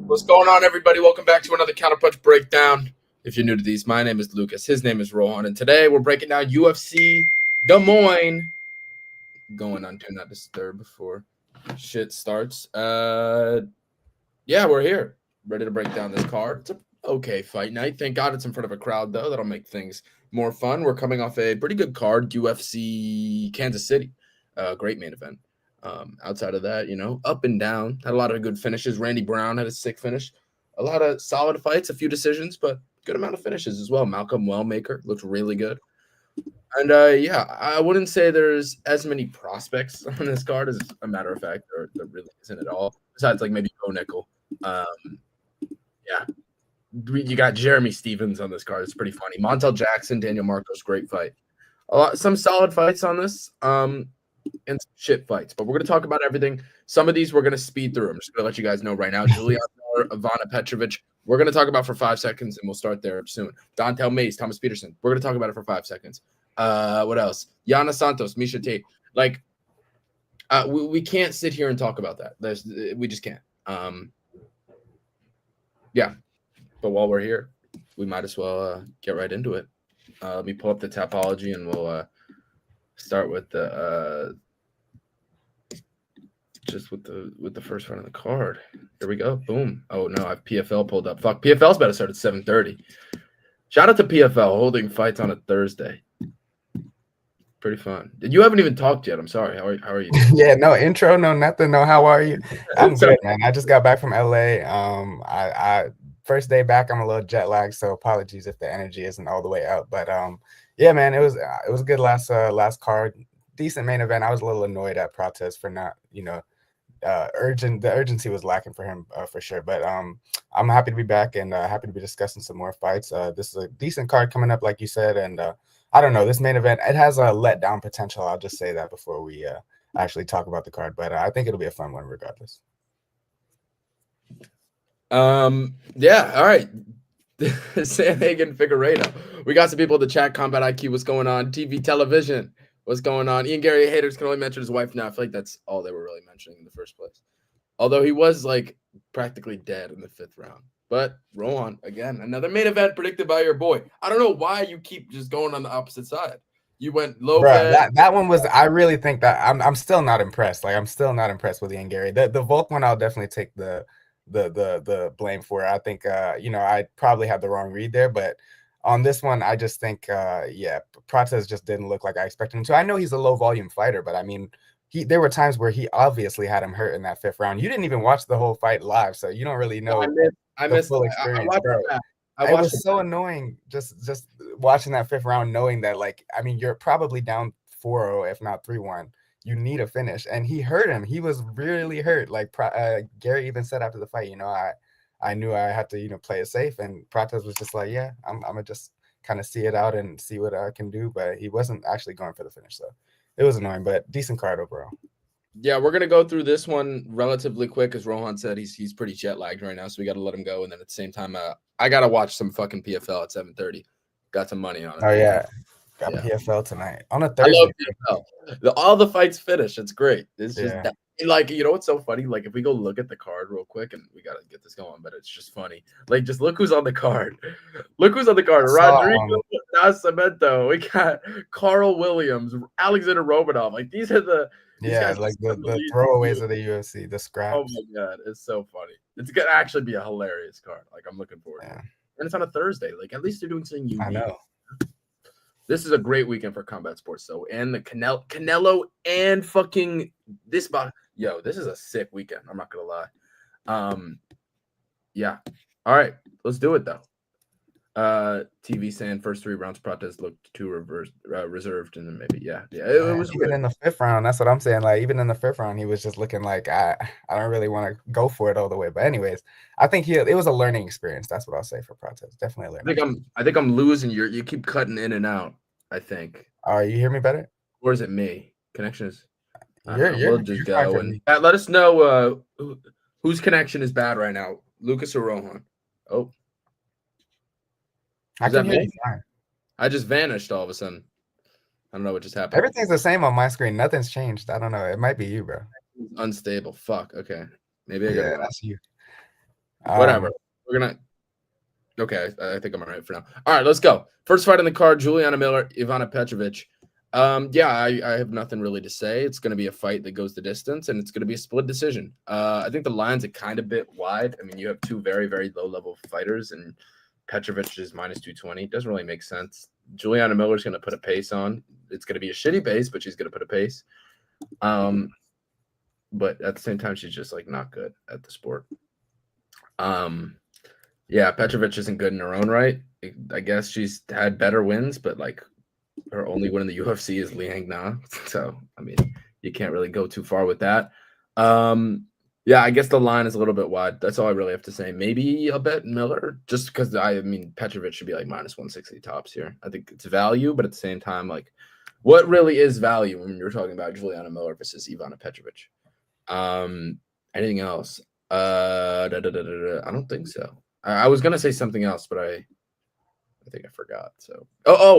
What's going on, everybody? Welcome back to another Counterpunch breakdown. If you're new to these, my name is Lucas. His name is Rohan, and today we're breaking down UFC Moines. Going on Do Not Disturb before shit starts. Yeah, we're here, ready to break down this card. It's an okay fight night. Thank God it's in front of a crowd, though. That'll make things more fun. We're coming off a pretty good card, UFC Kansas City. Great main event. Outside of that, up and down. Had a lot of good finishes. Randy Brown had a sick finish. A lot of solid fights, a few decisions, but good amount of finishes as well. Malcolm Wellmaker looked really good. And yeah, I wouldn't say there's as many prospects on this card as a matter of fact, there really isn't at all. Besides, like maybe Bo Nickel. Yeah, you got Jeremy Stevens on this card. It's pretty funny. Montel Jackson, Daniel Marcos, great fight. Some solid fights on this. And some shit fights, but we're going to talk about everything. Some of these we're going to speed through. I'm just going to let you guys know right now. Julian Miller, Ivana Petrovic, we're going to talk about for 5 seconds, and we'll start there soon. Dontel Mays, Thomas Peterson, we're going to talk about it for 5 seconds. What else? Yana Santos, Misha Tate. Like, we can't sit here and talk about that. We just can't. Yeah, but while we're here, we might as well get right into it. Let me pull up the Tapology, and we'll start with the just with the first one on the card. Here we go. Boom. Oh no, I have PFL pulled up. Fuck, PFL's about to start at 7:30. Shout out to PFL holding fights on a Thursday. Pretty fun. You haven't even talked yet. I'm sorry. How are you? Yeah, no intro, no nothing. No, how are you? I'm good, man. I just got back from LA. I first day back. I'm a little jet lagged, so apologies if the energy isn't all the way up. But yeah, man, it was a good last card. Decent main event. I was a little annoyed at Prates for not, the urgency was lacking for him for sure. But I'm happy to be back and happy to be discussing some more fights. This is a decent card coming up, like you said, and I don't know, this main event, it has a letdown potential. I'll just say that before we actually talk about the card, but I think it'll be a fun one regardless. Yeah, all right. Sandhagen, Figuiredo. We got some people in the chat. Combat IQ, what's going on? TV, television, what's going on? Ian Gary haters can only mention his wife now. I feel like that's all they were really mentioning in the first place. Although he was like practically dead in the 5th round. But Rohan, again, another main event predicted by your boy. I don't know why you keep just going on the opposite side. You went low. That one was. I really think that I'm still not impressed. Like I'm still not impressed with Ian Gary. The Volk one, I'll definitely take the blame for. I think I probably had the wrong read there, but on this one, I just think yeah, Prates just didn't look like I expected him to. I know he's a low volume fighter, but I mean, there were times where he obviously had him hurt in that 5th round. You didn't even watch the whole fight live, so you don't really know. I missed full experience, bro. It was so annoying just watching that 5th round, knowing that, like, I mean, you're probably down 4-0, if not 3-1. You need a finish, and he hurt him. He was really hurt. Like Gary even said after the fight, I knew I had to, play it safe, and Prates was just like, yeah, I'm gonna just kind of see it out and see what I can do, but he wasn't actually going for the finish, so it was annoying, but decent card overall. Yeah, we're gonna go through this one relatively quick, as Rohan said. He's pretty jet lagged right now, so we got to let him go. And then at the same time, I gotta watch some fucking PFL at 7:30. Got some money on it. Oh yeah, got PFL tonight on a Thursday. I love PFL. All the fights finish. It's great. It's just like, what's so funny? Like, if we go look at the card real quick, and we gotta get this going, but it's just funny. Like, just look who's on the card. Look who's on the card. Rodrigo Nascimento. We got Carl Williams, Alexander Romanov. Like, these are the like the throwaways of the UFC, the scraps. Oh my god, it's so funny. It's gonna actually be a hilarious card. Like, I'm looking forward to it. and it's on a Thursday. Like, at least they're doing something unique. I know. This is a great weekend for combat sports, though. And the Canelo and fucking this yo, this is a sick weekend. I'm not gonna lie. Yeah. All right, let's do it though. TV saying first 3 rounds Prates looked too reserved, and then maybe it was even weird. in the 5th round. That's what I'm saying. Like even in the 5th round, he was just looking like I don't really want to go for it all the way. But anyways, I think it was a learning experience. That's what I'll say for Prates. Definitely a learning. I think I'm losing. You keep cutting in and out. I think. You hear me better? Or is it me? Connection is. We'll just go and let us know whose connection is bad right now, Lucas or Rohan. Oh. I can hear you fine. I just vanished all of a sudden. I don't know what just happened. Everything's the same on my screen. Nothing's changed. I don't know. It might be you, bro. Unstable. Fuck. Okay. Maybe I got that's you. Whatever. We're gonna. Okay, I think I'm all right for now. All right, let's go. First fight on the card: Juliana Miller, Ivana Petrovic. I have nothing really to say. It's going to be a fight that goes the distance, and it's going to be a split decision. I think the line's a kind of bit wide. I mean, you have 2 very, very low-level fighters, and Petrovic is minus 220. It doesn't really make sense. Juliana Miller's going to put a pace on. It's going to be a shitty pace, but she's going to put a pace. But at the same time, she's just like not good at the sport. Petrovic isn't good in her own right. I guess she's had better wins, but like her only win in the UFC is Liang Na. So I mean, you can't really go too far with that. I guess the line is a little bit wide. That's all I really have to say. Maybe I'll bet Miller just because Petrovic should be like minus 160 tops here. I think it's value, but at the same time, like what really is value when you're talking about Juliana Miller versus Ivana Petrovic? Anything else? I don't think so. I was gonna say something else, but I think I forgot. So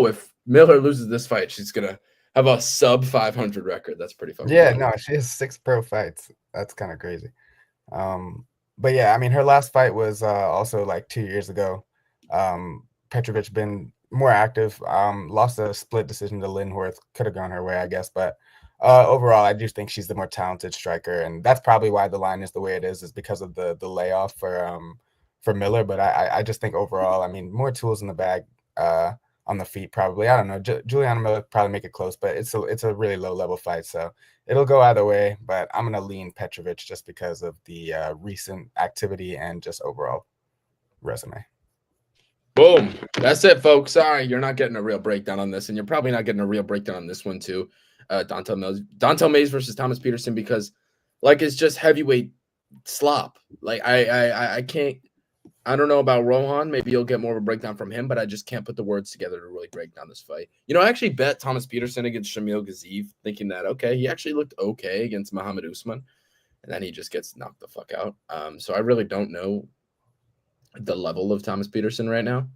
if Miller loses this fight, she's gonna have a sub 500 record. That's pretty fucking funny. No, she has 6 pro fights. That's kind of crazy. But yeah, I mean, her last fight was also like 2 years ago. Petrovic been more active. Lost a split decision to Lindworth. Could have gone her way, I guess. But overall, I do think she's the more talented striker, and that's probably why the line is the way it is because of the layoff for Miller. But I just think overall, I mean, more tools in the bag on the feet probably. I don't know. Juliana Miller probably make it close, but it's a really low level fight, so it'll go either way. But I'm gonna lean Petrovic just because of the recent activity and just overall resume. Boom. That's it, folks. Sorry, you're not getting a real breakdown on this, and you're probably not getting a real breakdown on this one too. Dontel Mays versus Thomas Peterson, because like it's just heavyweight slop. Like I can't. I don't know about Rohan. Maybe you'll get more of a breakdown from him, but I just can't put the words together to really break down this fight. I actually bet Thomas Peterson against Shamil Gaziev, thinking that, okay, he actually looked okay against Muhammad Usman, and then he just gets knocked the fuck out. So I really don't know the level of Thomas Peterson right now.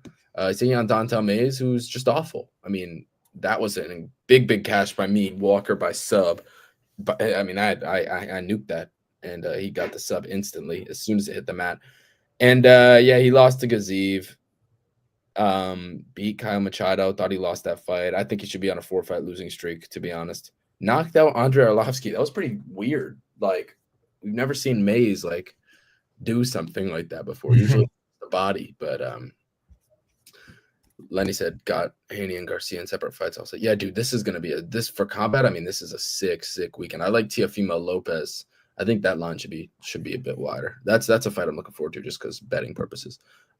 Seeing on Dontel Mays, who's just awful. I mean, that was a big cash by me, Walker by sub. But I mean, I nuked that, and he got the sub instantly as soon as it hit the mat. And he lost to Gaziev. Beat Kyle Machado. Thought he lost that fight. I think he should be on a 4-fight losing streak, to be honest. Knocked out Andrei Arlovsky. That was pretty weird. Like, we've never seen Mays like do something like that before. Usually the body, but Lenny said got Haney and Garcia in separate fights. I was like, yeah, dude, this is gonna be this for combat. I mean, this is a sick weekend. I like Teofimo Lopez. I think that line should be a bit wider. That's a fight I'm looking forward to just because betting purposes.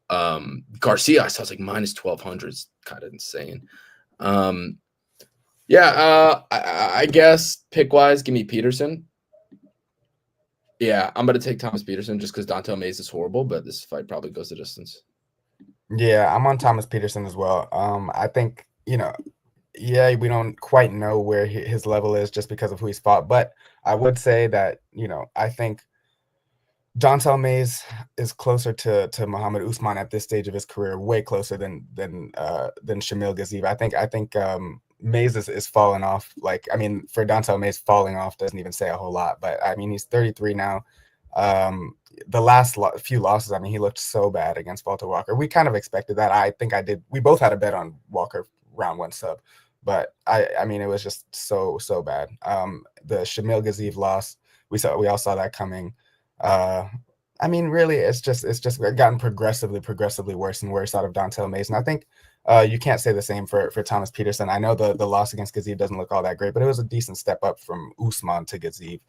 Garcia, I saw it's like minus 1,200. It's kind of insane. I guess pick wise, give me Peterson. Yeah, I'm gonna take Thomas Peterson just because Dontel Mays is horrible, but this fight probably goes the distance. Yeah, I'm on Thomas Peterson as well. I think we don't quite know where his level is just because of who he's fought, but I would say that I think Dontel Mays is closer to Muhammad Usman at this stage of his career, way closer than Shamil Gaziev. I think Mays is falling off. Like, I mean, for Dontel Mays, falling off doesn't even say a whole lot. But I mean, he's 33 now. The last few losses, I mean, he looked so bad against Walter Walker. We kind of expected that. I think I did. We both had a bet on Walker round 1 sub, but I mean, it was just so bad. The Shamil Gaziev loss, we all saw that coming. I I mean, really, it's just gotten progressively worse and worse out of Dontel Mays, and I think you can't say the same for Thomas Peterson. I know the loss against Gaziev doesn't look all that great, but it was a decent step up from Usman to Gaziev.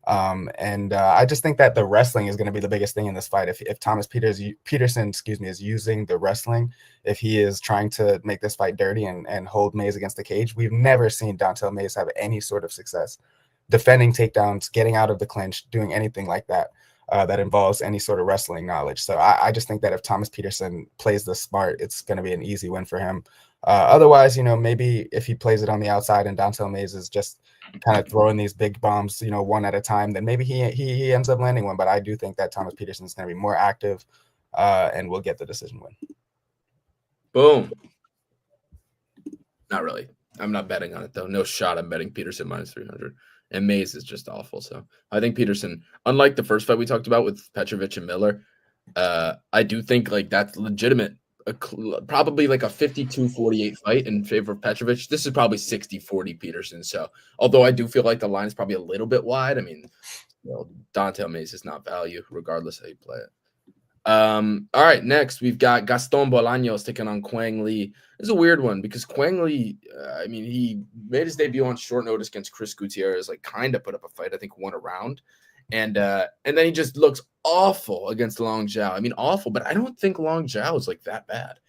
And I just think that the wrestling is going to be the biggest thing in this fight. If Thomas Peterson, is using the wrestling, if he is trying to make this fight dirty and hold Mays against the cage, we've never seen Dontel Mays have any sort of success defending takedowns, getting out of the clinch, doing anything like that. That involves any sort of wrestling knowledge. So I just think that if Thomas Peterson plays this smart, it's going to be an easy win for him. Otherwise, maybe if he plays it on the outside and Dontel Mays is just kind of throwing these big bombs, one at a time, then maybe he ends up landing one. But I do think that Thomas Peterson is going to be more active and will get the decision win. Boom. Not really. I'm not betting on it, though. No shot I'm betting Peterson minus 300. And Mays is just awful. So I think Peterson, unlike the first fight we talked about with Petrovic and Miller, I do think like that's legitimate. Probably like a 52-48 fight in favor of Petrovic. This is probably 60-40 Peterson. So although I do feel like the line is probably a little bit wide, I mean, Dontel Mays is not value regardless how you play it. All right, next we've got Gaston Bolaños taking on Quang Lee. This is a weird one because Quang Lee, he made his debut on short notice against Chris Gutierrez, like kind of put up a fight, I think 1 round. And then he just looks awful against Long Zhao. I mean, awful, but I don't think Long Zhao is like that bad.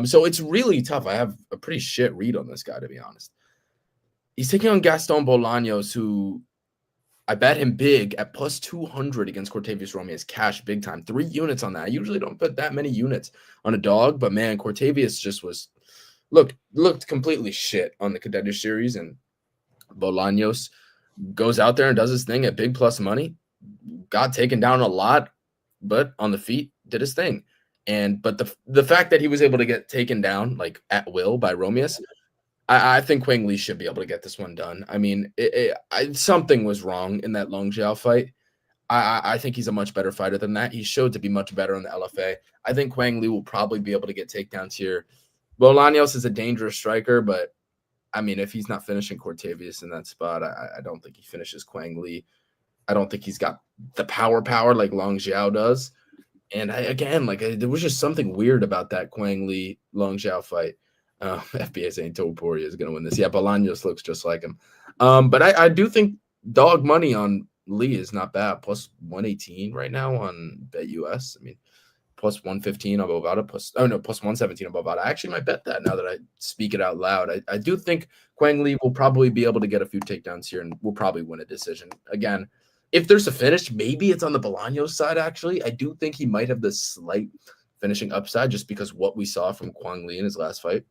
So it's really tough. I have a pretty shit read on this guy, to be honest. He's taking on Gaston Bolaños, who I bet him big at plus 200 against Cortavius Romeus cash big time. 3 units on that. I usually don't put that many units on a dog, but man, Cortavius just looked completely shit on the Contender Series, and Bolaños goes out there and does his thing at big plus money. Got taken down a lot, but on the feet did his thing. But the fact that he was able to get taken down like at will by Romeus, I think Quang Lee should be able to get this one done. I mean, something was wrong in that Long Zhao fight. I think he's a much better fighter than that. He showed to be much better in the LFA. I think Quang Lee will probably be able to get takedowns here. Bolaños is a dangerous striker, but I mean, if he's not finishing Cortavius in that spot, I don't think he finishes Quang Lee. I don't think he's got the power like Long Zhao does. And there was just something weird about that Quang Lee Long Zhao fight. FBA saying Topuria is going to win this. Yeah, Bolaños looks just like him. But I do think dog money on Lee is not bad. Plus 118 right now on BetUS. I mean, plus 115 on Bovada. Plus 117 on Bovada. I actually might bet that now that I speak it out loud. I do think Quang Lee will probably be able to get a few takedowns here and will probably win a decision. Again, if there's a finish, maybe it's on the Bolaños side, actually. I do think he might have the slight finishing upside just because what we saw from Quang Lee in his last fight.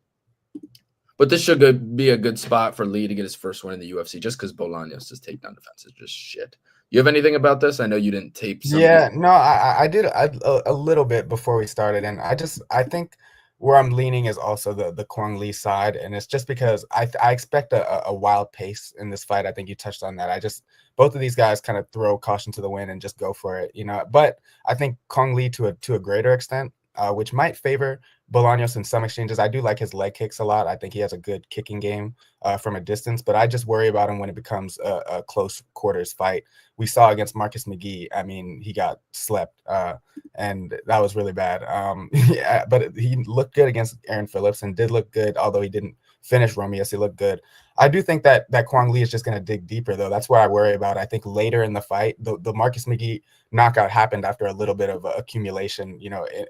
But this should be a good spot for Lee to get his first win in the UFC just because Bolaños' takedown defense is just shit. You have anything about this? I know you didn't tape some. Yeah, no, I did a little bit before we started, and I think where I'm leaning is also the Quang Lee side, and it's just because I expect a wild pace in this fight. I think you touched on that. Both of these guys kind of throw caution to the wind and just go for it, But I think Quang Lee to a greater extent, which might favor Bolaños in some exchanges. I do like his leg kicks a lot. I think he has a good kicking game from a distance, but I just worry about him when it becomes a close quarters fight. We saw against Marcus McGee. I mean, he got slept, and that was really bad. Yeah, but he looked good against Aaron Phillips and did look good, although he didn't finish Romeus. He looked good. I do think that Quang Lee is just going to dig deeper, though. That's where I worry about. I think later in the fight, the Marcus McGee knockout happened after a little bit of accumulation,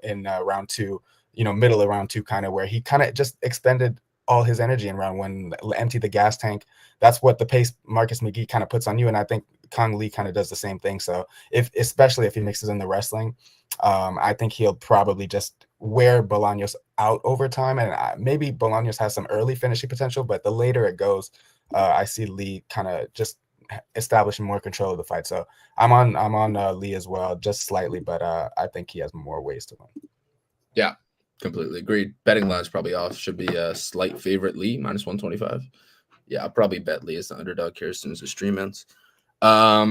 in round 2. Middle of round 2, kind of where he kind of just expended all his energy in round 1, empty the gas tank. That's what the pace Marcus McGee kind of puts on you, and I think Quang Lee kind of does the same thing. So especially if he mixes in the wrestling, I think he'll probably just wear Bolaños out over time, and maybe Bolaños has some early finishing potential, but the later it goes, I see Lee kind of just establishing more control of the fight. So I'm on Lee as well, just slightly, but I think he has more ways to win. Yeah. Completely agreed. Betting line's probably off. Should be a slight favorite Lee, minus 125. Yeah, I'll probably bet Lee as the underdog here as soon as the stream ends. By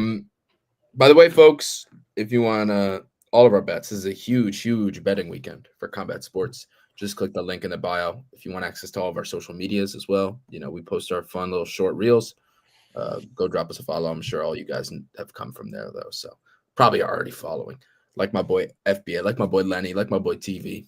the way, folks, if you want all of our bets, this is a huge betting weekend for Combat Sports. Just click the link in the bio if you want access to all of our social medias as well. We post our fun little short reels. Go drop us a follow. I'm sure all you guys have come from there, though, so probably are already following. like my boy FBA, like my boy Lenny, like my boy TV.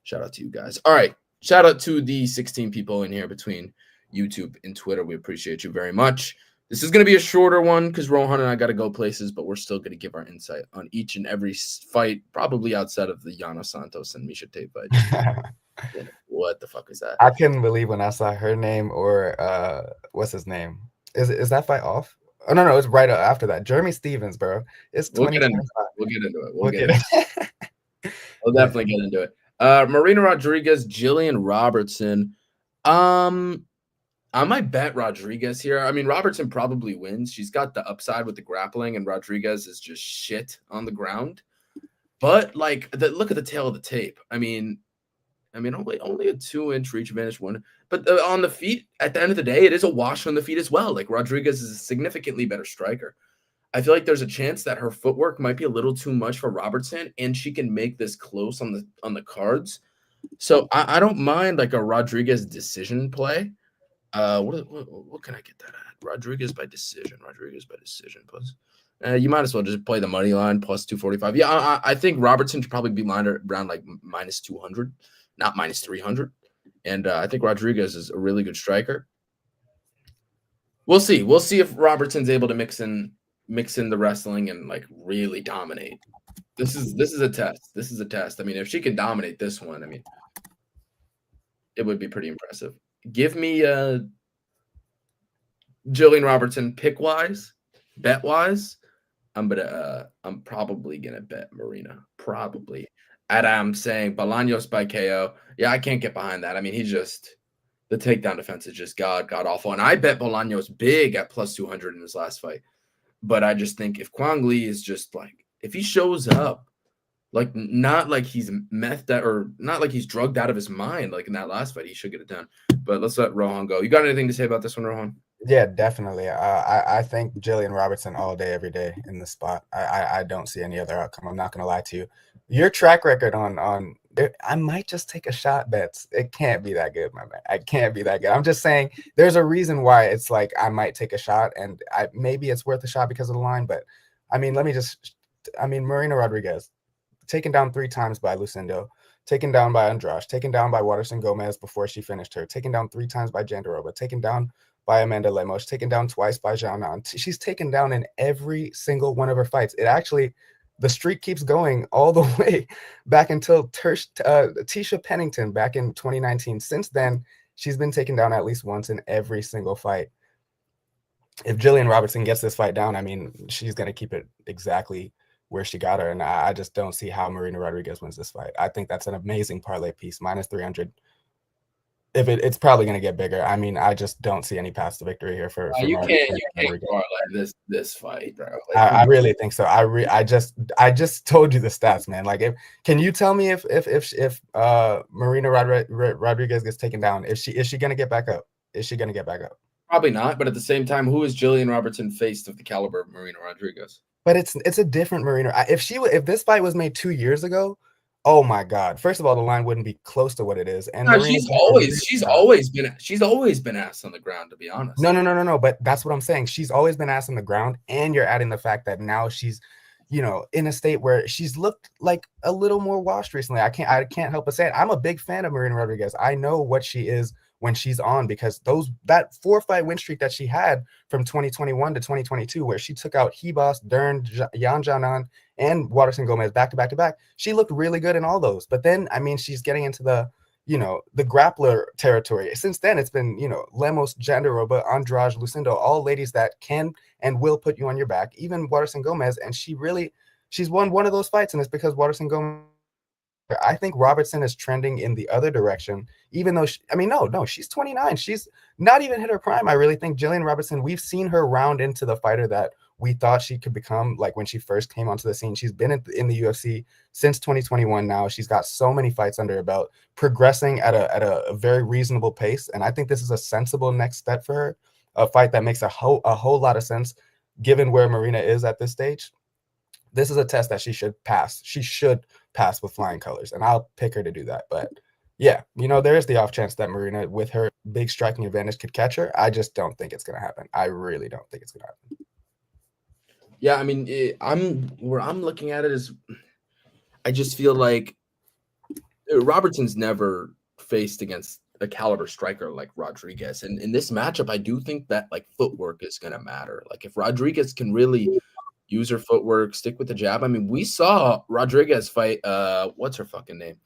Shout out to you guys. All right. Shout out to the 16 people in here between YouTube and Twitter. We appreciate you very much. This is going to be a shorter one because Rohan and I got to go places, but we're still going to give our insight on each and every fight, probably outside of the Yana Santos and Misha Tate fight. What the fuck is that? I couldn't believe when I saw her name or what's his name? Is that fight off? Oh no, it's right after that. Jeremy Stevens, bro. It's 2025. We'll get into it. We'll get it. We'll definitely get into it. Marina Rodriguez, Jillian Robertson. I might bet Rodriguez here. I mean, Robertson probably wins. She's got the upside with the grappling, and Rodriguez is just shit on the ground. But like, look at the tail of the tape. I mean, only a 2-inch reach advantage one. But on the feet, at the end of the day, it is a wash on the feet as well. Like Rodriguez is a significantly better striker. I feel like there's a chance that her footwork might be a little too much for Robertson, and she can make this close on the cards. So I don't mind like a Rodriguez decision play. What can I get that at? Rodriguez by decision. Plus. You might as well just play the money line plus 245. Yeah, I think Robertson should probably be around like minus 200, not minus 300. And I think Rodriguez is a really good striker. We'll see. We'll see if Robertson's able to mix in the wrestling and like really dominate. This is a test. This is a test. I mean, if she can dominate this one, I mean, it would be pretty impressive. Give me Jillian Robertson pick wise, bet wise. I'm probably gonna bet Marina. Probably. I'm saying Bolaños by KO. Yeah, I can't get behind that. I mean, the takedown defense is just god awful. And I bet Bolaños big at plus 200 in his last fight. But I just think if Kwang Lee is just like, if he shows up, like not like he's methed out or not like he's drugged out of his mind, like in that last fight, he should get it done. But let's let Rohan go. You got anything to say about this one, Rohan? Yeah, definitely. I think Jillian Robertson all day, every day in this spot. I don't see any other outcome. I'm not going to lie to you. Your track record on I might just take a shot bets. It can't be that good, my man. I can't be that good. I'm just saying there's a reason why it's like I might take a shot, and maybe it's worth a shot because of the line. But I mean, Marina Rodriguez, taken down 3 times by Lucindo, taken down by Andrade, taken down by Waterson Gomez before she finished her, taken down 3 times by Jandaroba, taken down by Amanda Lemos, taken down twice by Jianan. She's taken down in every single one of her fights. The streak keeps going all the way back until Tisha Pennington back in 2019. Since then, she's been taken down at least once in every single fight. If Jillian Robertson gets this fight down, I mean, she's going to keep it exactly where she got her. And I just don't see how Marina Rodriguez wins this fight. I think that's an amazing parlay piece, minus 300. If it's probably going to get bigger. I mean, I just don't see any path to victory here for you can't parlay this fight, bro. Like, I really think so. I just told you the stats, man. Like, can you tell me if Marina Rodriguez gets taken down, is she going to get back up? Is she going to get back up? Probably not. But at the same time, who is Jillian Robertson faced of the caliber of Marina Rodriguez? But it's a different Marina. If this fight was made 2 years ago, oh my God! First of all, the line wouldn't be close to what it is. And no, she's always been ass on the ground, to be honest. No. But that's what I'm saying. She's always been ass on the ground, and you're adding the fact that now she's, in a state where she's looked like a little more washed recently. I can't help but say it. I'm a big fan of Marina Rodriguez. I know what she is when she's on, because that 4-fight win streak that she had from 2021 to 2022, where she took out Hebos, Dern, Yan Jianan, and Waterson Gomez back to back, she looked really good in all those. But then, I mean, she's getting into the grappler territory. Since then, it's been, Lemos, Jandaroba, Andrade, Lucindo, all ladies that can and will put you on your back, even Waterson Gomez. And she's won one of those fights, and it's because Waterson Gomez. I think Robertson is trending in the other direction, even though she's 29. She's not even hit her prime. I really think Jillian Robertson, we've seen her round into the fighter that we thought she could become, like when she first came onto the scene. She's been in the UFC since 2021 now. She's got so many fights under her belt, progressing at a very reasonable pace. And I think this is a sensible next step for her, a fight that makes a whole lot of sense given where Marina is at this stage. This is a test that she should pass. She should pass with flying colors, and I'll pick her to do that. But yeah, there is the off chance that Marina, with her big striking advantage, could catch her. I just don't think it's going to happen. I really don't think it's going to happen. Yeah, I mean, where I'm looking at it is I just feel like Robertson's never faced against a caliber striker like Rodriguez. And in this matchup, I do think that like footwork is going to matter. Like if Rodriguez can really use her footwork, stick with the jab. I mean, we saw Rodriguez fight, what's her fucking name?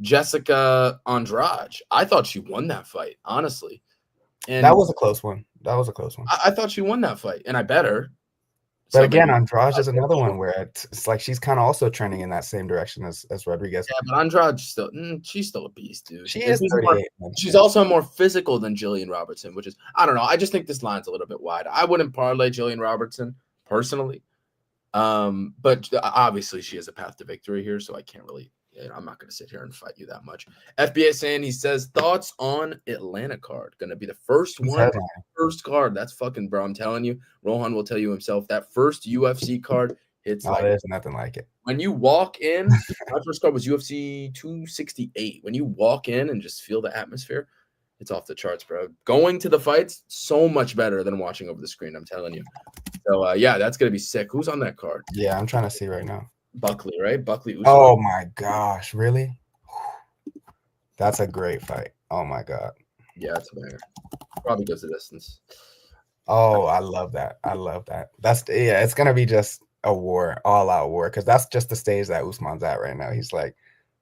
Jessica Andrade. I thought she won that fight, honestly. And that was a close one. I thought she won that fight, and I bet her. But so again, Andrade is another one where it's like she's kind of also trending in that same direction as Rodriguez. Yeah, but Andrade still, she's still a beast, dude. She is 38. She's also more physical than Jillian Robertson, which is, I don't know. I just think this line's a little bit wide. I wouldn't parlay Jillian Robertson personally, but obviously she has a path to victory here, so I can't really. I'm not going to sit here and fight you that much. FBA saying, he says, thoughts on Atlanta card. Going to be the first one, first card. That's fucking, bro. I'm telling you, Rohan will tell you himself, that first UFC card, it's like, there's nothing like it. When you walk in, my first card was UFC 268. When you walk in and just feel the atmosphere, it's off the charts, bro. Going to the fights, so much better than watching over the screen, I'm telling you. So, yeah, that's going to be sick. Who's on that card? Yeah, I'm trying to see right now. Buckley, right? Buckley. Usman. Oh my gosh, really? That's a great fight. Oh my god. Yeah, it's a banger. Probably goes the distance. Oh, I love that. It's gonna be just a war, all out war, because that's just the stage that Usman's at right now. He's like,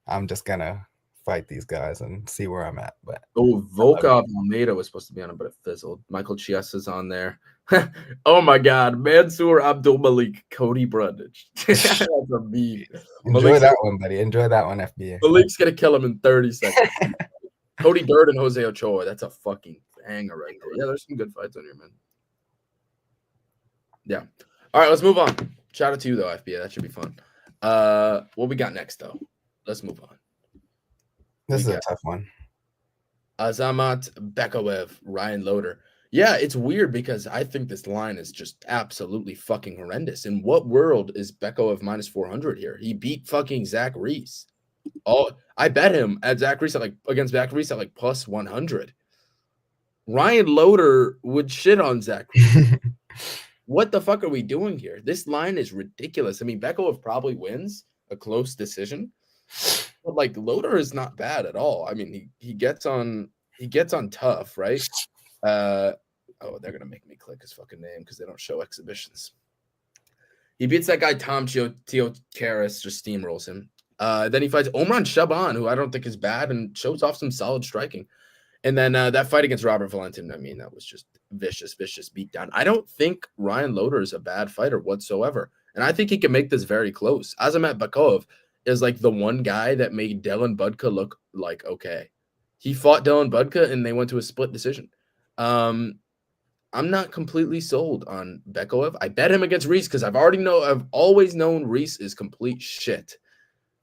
I'm just gonna fight these guys and see where I'm at. But Volkov Almeida was supposed to be on it, but it fizzled. Michael Chiesa's on there. Oh my God, Mansour Abdul Malik, Cody Brundage. That's a meme. Enjoy that one, buddy. Enjoy that one, FBA. Malik's gonna kill him in 30 seconds. Cody Durd and Jose Ochoa. That's a fucking banger right there. Yeah, there's some good fights on here, man. Yeah. All right, let's move on. Shout out to you though, FBA. That should be fun. What we got next though? Let's move on. This is a tough one. Azamat Bekaev, Ryan Loder. Yeah, it's weird because I think this line is just absolutely fucking horrendous. In what world is Bekaev minus 400 here? He beat fucking Zach Reese. Oh, I bet him at Zach Reese against Zach Reese at plus 100. Ryan Loder would shit on Zach Reese. What the fuck are we doing here? This line is ridiculous. I mean, Bekaev probably wins a close decision, but Loder is not bad at all. I mean, he gets on tough, right? They're gonna make me click his fucking name because they don't show exhibitions. He beats that guy Tom Teokaris, just steamrolls him. Then he fights Omran Shaban, who I don't think is bad and shows off some solid striking. And then that fight against Robert Valentin, I mean, that was just vicious beatdown. I don't think Ryan Loder is a bad fighter whatsoever, and I think he can make this very close. Azamat Bekaev is the one guy that made Dylan Budka look like okay. He fought Dylan Budka and they went to a split decision. I'm not completely sold on Bekaev. I bet him against Reese because I've always known Reese is complete shit.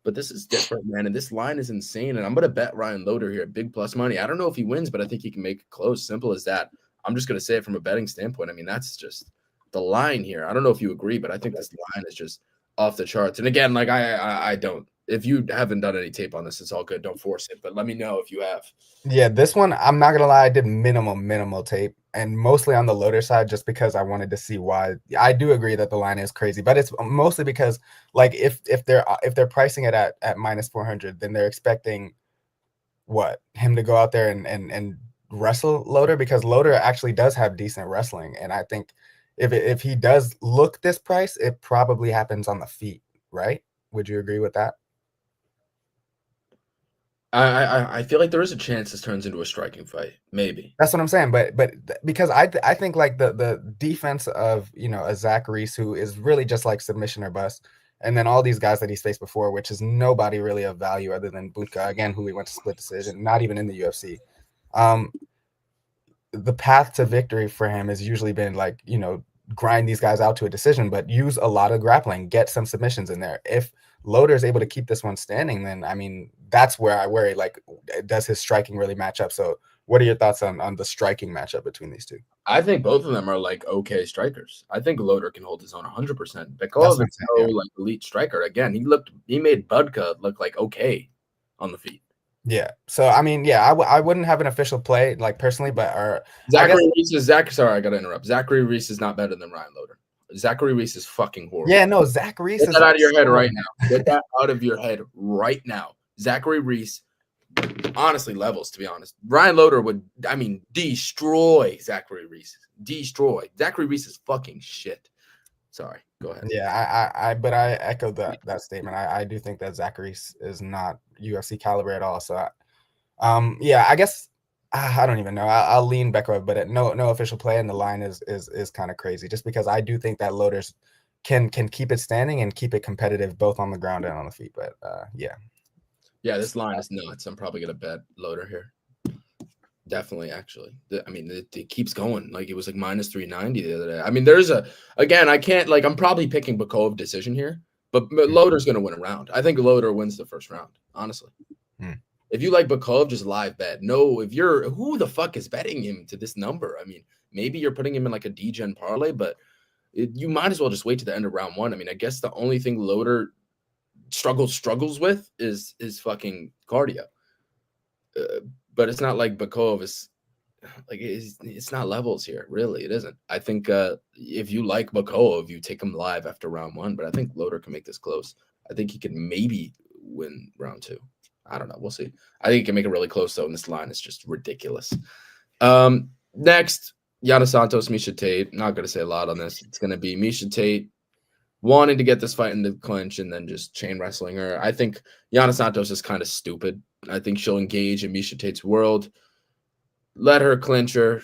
But this is different, man, and this line is insane, and I'm going to bet Ryan Loder here at big plus money. I don't know if he wins, but I think he can make it close. Simple as that. I'm just going to say it from a betting standpoint. I mean, that's just the line here. I don't know if you agree, but I think this line is just off the charts. And again, I don't. If you haven't done any tape on this, it's all good. Don't force it, but let me know if you have. Yeah, this one, I'm not going to lie, I did minimal tape, and mostly on the Loder side just because I wanted to see why. I do agree that the line is crazy, but it's mostly because if they're pricing it at minus 400, then they're expecting him to go out there and wrestle Loder, because Loder actually does have decent wrestling, and I think if he does look this price, it probably happens on the feet, right? Would you agree with that? I feel like there is a chance this turns into a striking fight. Maybe. That's what I'm saying. But because I think the defense of, a Zach Reese, who is really just submission or bust, and then all these guys that he's faced before, which is nobody really of value other than Budka, again, who he went to split decision, not even in the UFC. The path to victory for him has usually been grind these guys out to a decision, but use a lot of grappling, get some submissions in there. If Loder is able to keep this one standing, then I mean, that's where I worry, does his striking really match up? So what are your thoughts on the striking matchup between these two? I think both of them are okay strikers. I think Loder can hold his own 100%. Bekaev is no elite striker. Again, he made Budka look okay on the feet. Yeah. So I mean, yeah, I wouldn't have an official play personally, but Zachary Reese is sorry, I gotta interrupt. Zachary Reese is not better than Ryan Loder. Zachary Reese is fucking horrible. Yeah, no, Zach Reese Get is that out of your head right now. Get that out of your head right now. Zachary Reese, honestly, levels, to be honest. Ryan Loder would, destroy Zachary Reese. Destroy. Zachary Reese is fucking shit. Sorry, go ahead. Yeah, but I echo that statement. I do think that Zach Reese is not UFC caliber at all. So, yeah, I guess I don't even know. I'll lean Bekov, but no official play, and the line is kind of crazy. Just because I do think that Loder's can keep it standing and keep it competitive both on the ground and on the feet. But yeah. Yeah, this line is nuts. I'm probably gonna bet Loder here. Definitely, actually. It keeps going. Like, it was like minus 390 the other day. I mean, I can't, like, I'm probably picking Bekov decision here, but Loder's gonna win a round. I think Loder wins the first round, honestly. If you like Bekov, just live bet. No, who the fuck is betting him to this number? I mean, maybe you're putting him in like a DGen parlay, but you might as well just wait to the end of round one. I mean, I guess the only thing Loder struggles with is fucking cardio. But it's not like Bekov is like, it's not levels here. Really, it isn't. I think if you like Bekov, you take him live after round one, but I think Loder can make this close. I think he can maybe win round two. I don't know. We'll see. I think he can make it really close, though, and this line is just ridiculous. Next, Yana Santos, Miesha Tate. Not going to say a lot on this. It's going to be Miesha Tate wanting to get this fight in the clinch and then just chain wrestling her. I think Yana Santos is kind of stupid. I think she'll engage in Miesha Tate's world. Let her clinch her.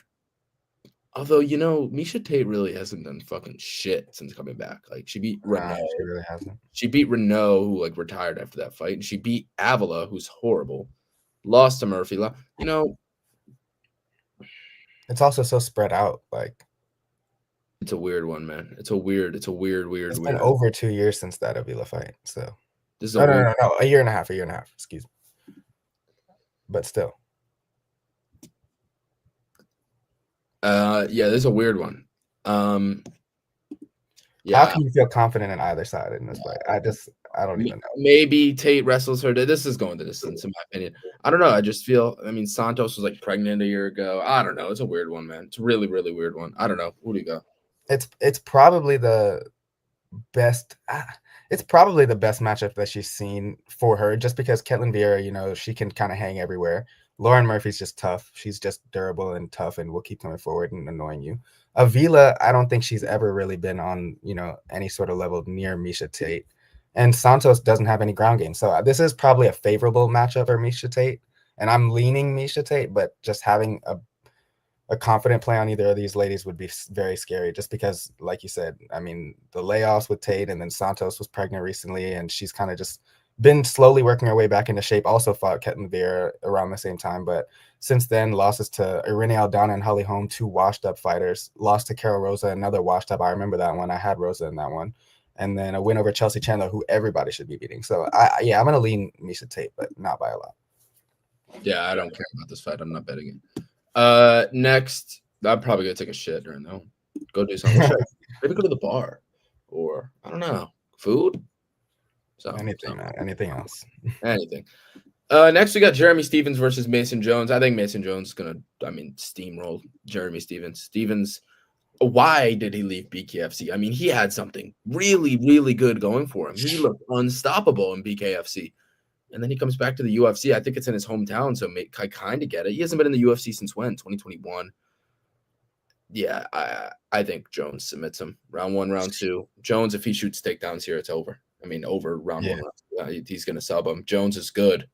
Although, Miesha Tate really hasn't done fucking shit since coming back. Like, she beat Renault. She really hasn't. She beat Renault, who, like, retired after that fight. And she beat Avila, who's horrible. Lost to Murphy. It's also so spread out. Like, it's a weird one, man. It's weird. It's been over 2 years since that Avila fight. So this is no, a year and a half. Excuse me. But still. Yeah, this is a weird one. Yeah. How can you feel confident in either side in this fight? I don't even know. Maybe Tate wrestles her. This is going the distance, in my opinion. I don't know. I just feel, Santos was like pregnant a year ago. I don't know. It's a weird one, man. It's a really, really weird one. I don't know. Who do you go? It's probably the best. It's probably the best matchup that she's seen for her, just because Ketlen Vieira, she can kind of hang everywhere. Lauren Murphy's just tough. She's just durable and tough and will keep coming forward and annoying you. Avila, I don't think she's ever really been on, any sort of level near Miesha Tate. And Santos doesn't have any ground game. So this is probably a favorable matchup for Miesha Tate. And I'm leaning Miesha Tate, but just having a confident play on either of these ladies would be very scary, just because, like you said, the layoffs with Tate, and then Santos was pregnant recently, and she's kind of just been slowly working her way back into shape. Also fought Ketlen Vieira around the same time, but since then, losses to Irene Aldana and Holly Holm, two washed-up fighters. Lost to Carol Rosa, another washed-up. I remember that one. I had Rosa in that one. And then a win over Chelsea Chandler, who everybody should be beating. So, I'm going to lean Miesha Tate, but not by a lot. Yeah, I don't care about this fight. I'm not betting it. Next, I'm probably going to take a shit during that one. Go do something. Maybe go to the bar. Or, I don't know, food? Anything else. Anything. Next, we got Jeremy Stephens versus Mason Jones. I think Mason Jones is going to, steamroll Jeremy Stephens. Stephens, why did he leave BKFC? He had something really, really good going for him. He looked unstoppable in BKFC. And then he comes back to the UFC. I think it's in his hometown, so I kind of get it. He hasn't been in the UFC since when? 2021. Yeah, I think Jones submits him. Round one, round two. Jones, if he shoots takedowns here, it's over. Over round one. He's going to sub him. Jones is good.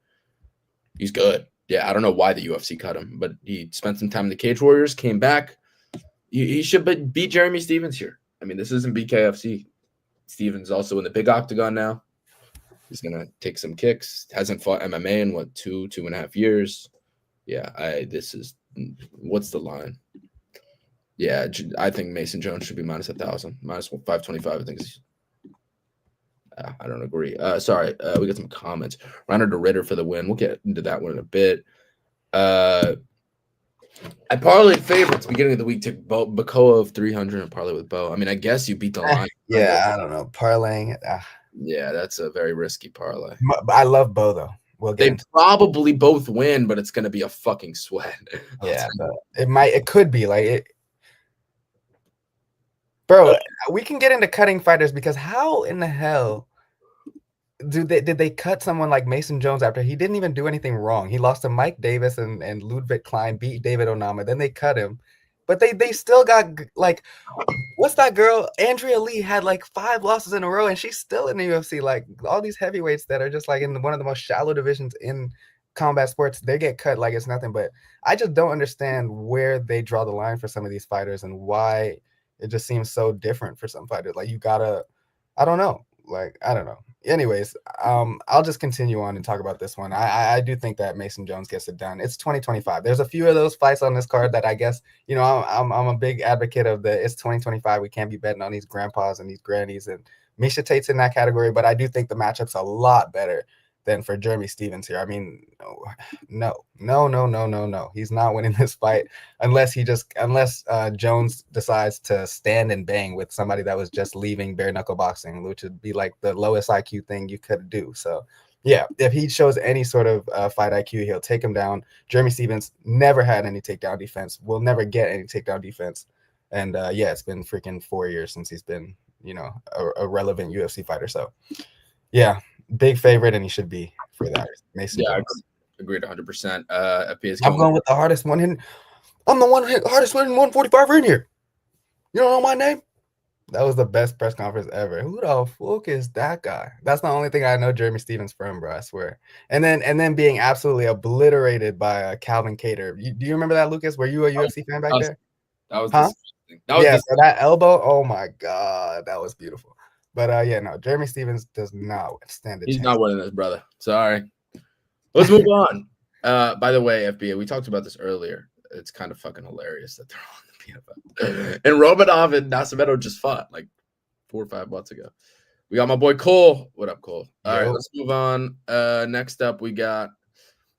He's good. Yeah, I don't know why the UFC cut him, but he spent some time in the Cage Warriors, came back. He should beat Jeremy Stephens here. This isn't BKFC. Stephens also in the big octagon now. He's going to take some kicks. Hasn't fought MMA in, 2.5 years. Yeah, what's the line? Yeah, I think Mason Jones should be minus 1,000. Minus 525, I think. I don't agree. Sorry, we got some comments. Rounder to Ritter for the win. We'll get into that one in a bit. I parlayed favorites beginning of the week. Took Bacoa of 300 and parlay with Bo. I guess you beat the line. Yeah, I don't know. Parlaying it. Yeah, that's a very risky parlay. I love Bo, though. They probably both win, but it's going to be a fucking sweat. Yeah, it could be like it. Bro, we can get into cutting fighters because how in the hell did they cut someone like Mason Jones after he didn't even do anything wrong? He lost to Mike Davis and Ludwig Klein, beat David Onama, then they cut him. But they still got like, what's that girl? Andrea Lee had like 5 losses in a row and she's still in the UFC. Like all these heavyweights that are just like in one of the most shallow divisions in combat sports, they get cut like it's nothing. But I just don't understand where they draw the line for some of these fighters and why it just seems so different for some fighters. Like you gotta, I don't know. Like, I don't know. Anyways, I'll just continue on and talk about this one. I do think that Mason Jones gets it done. It's 2025. There's a few of those fights on this card that I guess, you know, I'm a big advocate of it's 2025. We can't be betting on these grandpas and these grannies, and Misha Tate's in that category, but I do think the matchup's a lot better than for Jeremy Stevens here. I mean, no. He's not winning this fight unless Jones decides to stand and bang with somebody that was just leaving bare knuckle boxing, which would be like the lowest IQ thing you could do. So yeah, if he shows any sort of fight IQ, he'll take him down. Jeremy Stevens never had any takedown defense, will never get any takedown defense. And yeah, it's been freaking 4 years since he's been, you know, a relevant UFC fighter. So yeah, big favorite, and he should be for that. Mason Jones. Agreed 100%. FPS I'm going with the hardest one hitting. I'm the hardest one hitting 145 in here. You don't know my name? That was the best press conference ever. Who the fuck is that guy? That's the only thing I know Jeremy Stevens from, bro. I swear. And then being absolutely obliterated by Calvin Kattar. Do you remember that, Lucas? Were you a UFC fan back there? That was disgusting. So that elbow. Oh my god, that was beautiful. But yeah, no, Jeremy Stevens does not stand a chance. He's not winning this, brother. Sorry. Let's move on. By the way, FBA, we talked about this earlier. It's kind of fucking hilarious that they're on the PFL. And Romanov and Nascimento just fought like 4 or 5 months ago. We got my boy Cole. What up, Cole? All right, let's move on. Next up, we got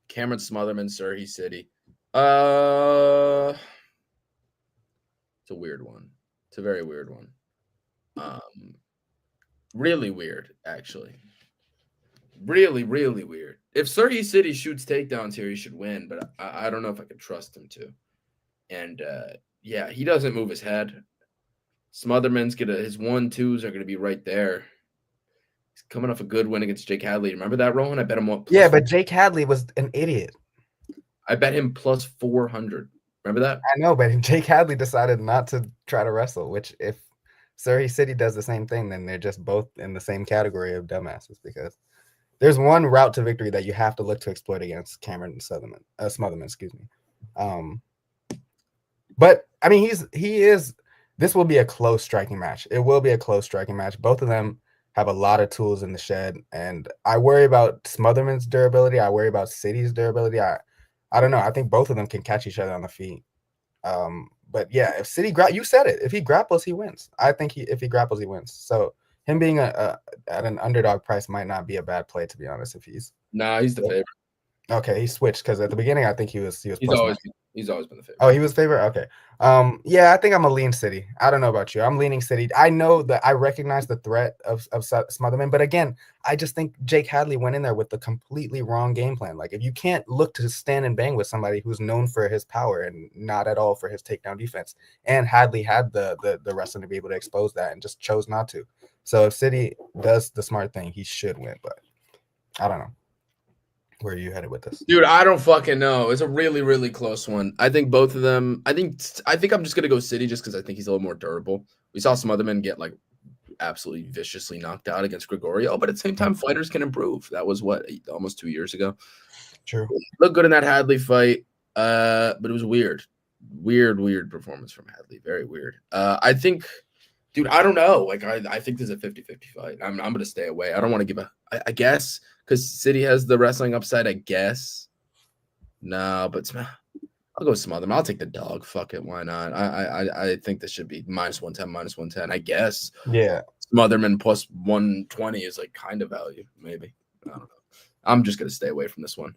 Cameron Smotherman, Surrey City. It's a weird one. It's a very weird one. Really weird, actually. Really, really weird. If Surrey City shoots takedowns here, he should win, but I don't know if I can trust him to. And yeah, he doesn't move his head. Smotherman's his 1-2s are gonna be right there. He's coming off a good win against Jake Hadley. Remember that, Rowan? I bet him what? Yeah, but Jake Hadley was an idiot. I bet him plus 400. Remember that? I know, but Jake Hadley decided not to try to wrestle, which if Surrey City does the same thing, then they're just both in the same category of dumbasses, because there's one route to victory that you have to look to exploit against Cameron Smotherman, excuse me. But I mean, this will be a close striking match. It will be a close striking match. Both of them have a lot of tools in the shed, and I worry about Smotherman's durability. I worry about City's durability. I don't know. I think both of them can catch each other on the feet. But yeah, if City you said it. If he grapples, he wins. I think if he grapples, he wins. So him being at an underdog price might not be a bad play, to be honest. If he's he's the favorite. Okay, he switched because at the beginning I think he was. He's always been the favorite. Oh, he was favorite. Okay. Yeah, I think I'm a lean City. I don't know about you. I'm leaning City. I know that I recognize the threat of Smotherman, but again, I just think Jake Hadley went in there with the completely wrong game plan. Like, if you can't look to stand and bang with somebody who's known for his power and not at all for his takedown defense, and Hadley had the wrestling to be able to expose that and just chose not to. So if City does the smart thing, he should win. But I don't know. Where are you headed with this? Dude, I don't fucking know. It's a really, really close one. I think both of them. I think I'm just gonna go City just because I think he's a little more durable. We saw some other men get like absolutely viciously knocked out against Gregorio, but at the same time, fighters can improve. That was almost 2 years ago. True. Looked good in that Hadley fight, but it was weird performance from Hadley. Very weird. I think, dude, I don't know. Like, I think this is a 50-50 fight. I'm gonna stay away. I don't want to give I guess. Because City has the wrestling upside, I guess. No, but I'll go Smotherman. I'll take the dog. Fuck it. Why not? I think this should be -110, I guess. Yeah. Smotherman plus 120 is like kind of value, maybe. I don't know. I'm just going to stay away from this one.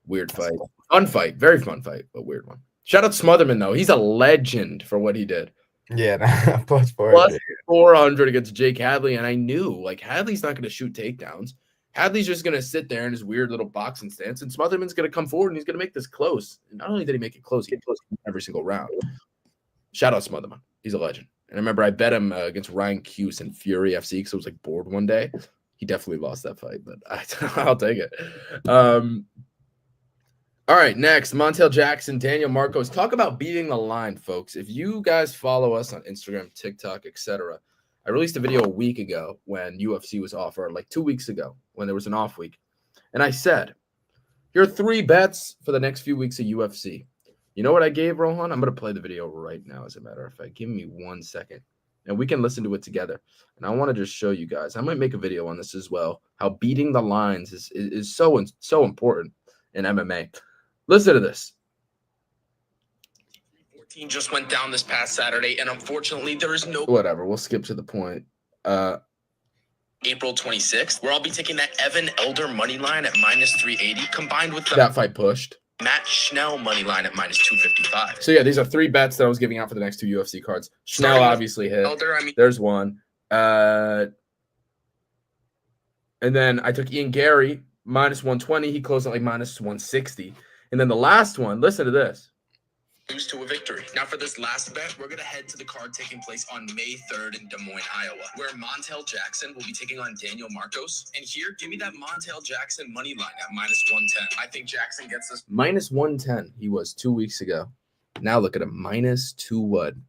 Weird fight. Fun fight. Very fun fight, but weird one. Shout out Smotherman, though. He's a legend for what he did. Yeah. Plus 400 against Jake Hadley. And I knew, like, Hadley's not going to shoot takedowns. Hadley's just going to sit there in his weird little boxing stance, and Smotherman's going to come forward, and he's going to make this close. And not only did he make it close, he hit close every single round. Shout out Smotherman. He's a legend. And I remember I bet him against Ryan Cuse in Fury FC because I was like bored one day. He definitely lost that fight, but I'll take it. All right, next, Montel Jackson, Daniel Marcos. Talk about beating the line, folks. If you guys follow us on Instagram, TikTok, etc., I released a video a week ago when UFC was off, or like 2 weeks ago when there was an off week. And I said, here are 3 bets for the next few weeks of UFC. You know what I gave, Rohan? I'm going to play the video right now, as a matter of fact. Give me 1 second, and we can listen to it together. And I want to just show you guys. I might make a video on this as well, how beating the lines is so important in MMA. Listen to this. 14 just went down this past Saturday, and unfortunately, there is no... Whatever, we'll skip to the point. April 26th, where I'll be taking that Evan Elder money line at minus 380, combined with that fight pushed. Matt Schnell money line at minus 255. So, yeah, these are 3 bets that I was giving out for the next 2 UFC cards. Schnell obviously hit. Elder, there's one. And then I took Ian Gary, minus 120. He closed at like minus 160. And then the last one, listen to this. Lose to a victory. Now for this last bet, we're going to head to the card taking place on May 3rd in Des Moines, Iowa, where Montel Jackson will be taking on Daniel Marcos. And here, give me that Montel Jackson money line at minus 110. I think Jackson gets this. Minus 110 he was 2 weeks ago. Now look at him, minus 200.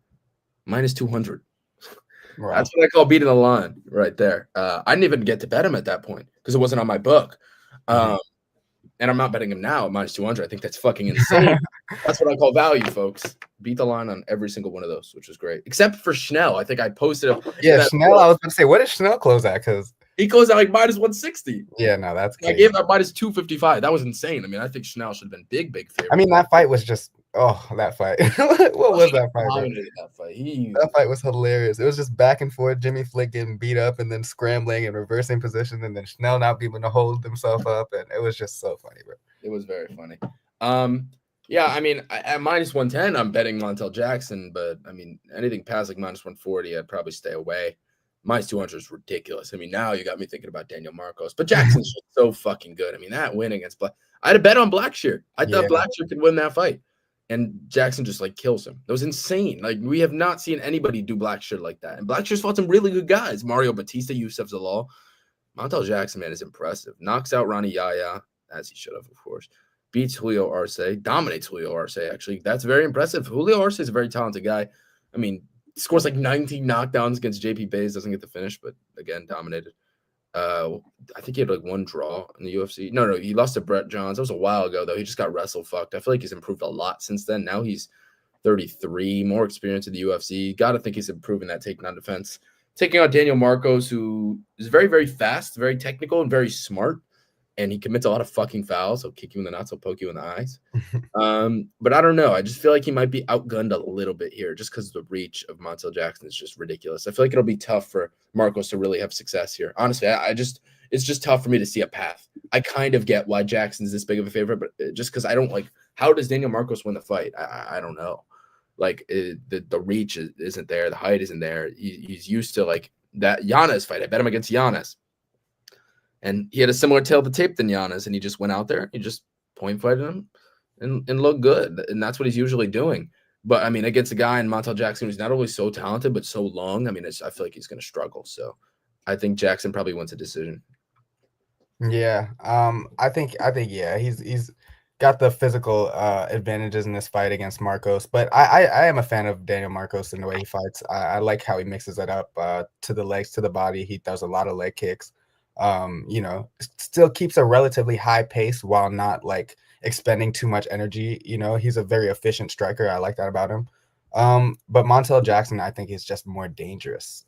Wow. That's what I call beating the line right there. I didn't even get to bet him at that point because it wasn't on my book. And I'm not betting him now at minus 200. I think that's fucking insane. That's what I call value, folks. Beat the line on every single one of those, which was great. Except for Schnell. I think I posted him. Yeah, Schnell, I was going to say, what did Schnell close at? Because he closed at like minus 160. Yeah, no, that's crazy. I gave him minus 255. That was insane. I mean, I think Schnell should have been big favorite. I mean, that fight was just, that fight. What was that fight? That fight was hilarious. It was just back and forth. Jimmy Flick getting beat up and then scrambling and reversing position, and then Schnell not being able to hold himself up. And it was just so funny, bro. It was very funny. Yeah, I mean, at minus 110, I'm betting Montel Jackson, but I mean, anything past like minus 140, I'd probably stay away. Minus 200 is ridiculous. I mean, now you got me thinking about Daniel Marcos, but Jackson's just so fucking good. I mean, that win against Black, I had a bet on Blackshear. I thought Blackshear could win that fight, and Jackson just like kills him. That was insane. Like, we have not seen anybody do Blackshear like that, and Blackshear's fought some really good guys. Mario Batista, Yusuf Zalal. Montel Jackson, man, is impressive. Knocks out Ronnie Yaya, as he should have, of course. Beats Julio Arce, dominates Julio Arce, actually. That's very impressive. Julio Arce is a very talented guy. I mean, scores like 19 knockdowns against JP Bays, doesn't get the finish, but again, dominated. I think he had like 1 draw in the UFC. No, he lost to Brett Johns. That was a while ago, though. He just got wrestle fucked. I feel like he's improved a lot since then. Now he's 33, more experience in the UFC. Got to think he's improving that takedown defense. Taking on Daniel Marcos, who is very, very fast, very technical, and very smart. And he commits a lot of fucking fouls. He'll kick you in the nuts. He'll poke you in the eyes. But I don't know. I just feel like he might be outgunned a little bit here just because the reach of Montel Jackson is just ridiculous. I feel like it'll be tough for Marcos to really have success here. Honestly, it's just tough for me to see a path. I kind of get why Jackson's this big of a favorite, but just because I don't like, how does Daniel Marcos win the fight? I don't know. Like, the reach isn't there. The height isn't there. He's used to like that Giannis fight. I bet him against Giannis. And he had a similar tail to tape than Giannis, and he just went out there, he just point fighted him and looked good. And that's what he's usually doing. But, I mean, against a guy in Montel Jackson who's not only so talented, but so long, I mean, I feel like he's going to struggle. So I think Jackson probably wins a decision. Yeah. I think, yeah, he's got the physical advantages in this fight against Marcos. But I am a fan of Daniel Marcos and the way he fights. I like how he mixes it up to the legs, to the body. He does a lot of leg kicks. Still keeps a relatively high pace while not like expending too much energy. He's a very efficient striker. I like that about him. But Montel Jackson, I think, is just more dangerous.